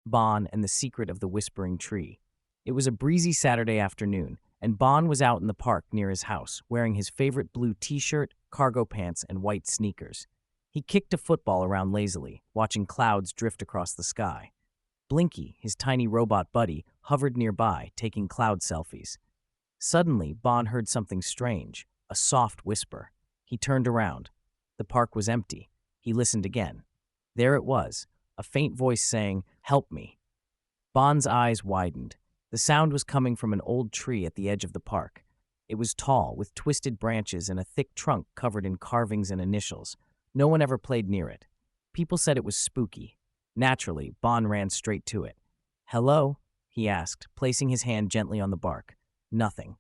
Bonn and the Secret of the Whispering Tree. It was a breezy Saturday afternoon, and Bonn was out in the park near his house, wearing his favorite blue t-shirt, cargo pants, and white sneakers. He kicked a football around lazily, watching clouds drift across the sky. Blinky, his tiny robot buddy, hovered nearby, taking cloud selfies. Suddenly, Bonn heard something strange, a soft whisper. He turned around. The park was empty. He listened again. There it was, a faint voice saying, "Help me." Bonn's eyes widened. The sound was coming from an old tree at the edge of the park. It was tall, with twisted branches and a thick trunk covered in carvings and initials. No one ever played near it. People said it was spooky. Naturally, Bonn ran straight to it. "Hello?" he asked, placing his hand gently on the bark. Nothing.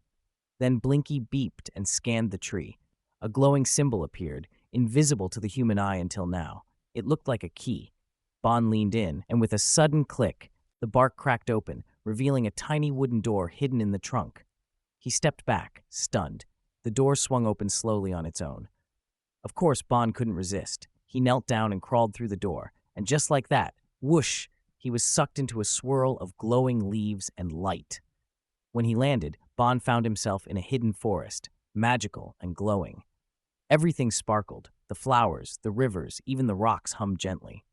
Then Blinky beeped and scanned the tree. A glowing symbol appeared, invisible to the human eye until now. It looked like a key. Bonn leaned in, and with a sudden click, the bark cracked open, revealing a tiny wooden door hidden in the trunk. He stepped back, stunned. The door swung open slowly on its own. Of course, Bonn couldn't resist. He knelt down and crawled through the door, and just like that, whoosh, he was sucked into a swirl of glowing leaves and light. When he landed, Bonn found himself in a hidden forest, magical and glowing. Everything sparkled. The flowers, the rivers, even the rocks hummed gently.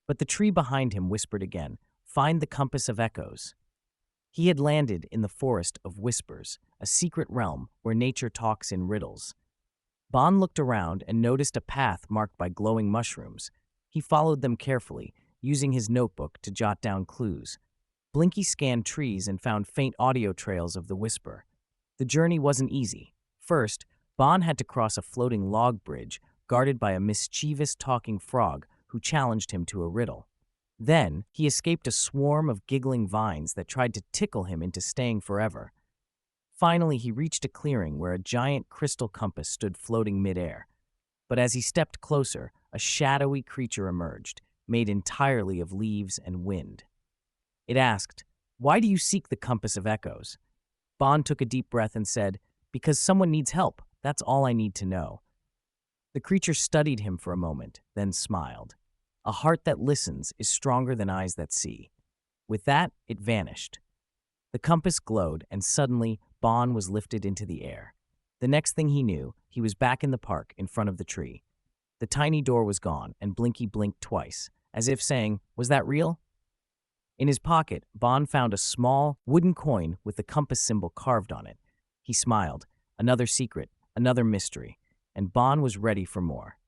But the tree behind him whispered again, "Find the compass of echoes." He had landed in the forest of whispers, a secret realm where nature talks in riddles. Bonn looked around and noticed a path marked by glowing mushrooms. He followed them carefully, using his notebook to jot down clues. Blinky scanned trees and found faint audio trails of the whisper. The journey wasn't easy. First, Bonn had to cross a floating log bridge guarded by a mischievous talking frog who challenged him to a riddle. Then, he escaped a swarm of giggling vines that tried to tickle him into staying forever. Finally, he reached a clearing where a giant crystal compass stood floating midair. But as he stepped closer, a shadowy creature emerged, made entirely of leaves and wind. It asked, "Why do you seek the compass of echoes?" Bonn took a deep breath and said, "Because someone needs help. That's all I need to know." The creature studied him for a moment, then smiled. "A heart that listens is stronger than eyes that see." With that, it vanished. The compass glowed, and suddenly, Bonn was lifted into the air. The next thing he knew, he was back in the park in front of the tree. The tiny door was gone, and Blinky blinked twice, as if saying, "Was that real?" In his pocket, Bonn found a small, wooden coin with the compass symbol carved on it. He smiled. Another secret, another mystery, and Bonn was ready for more.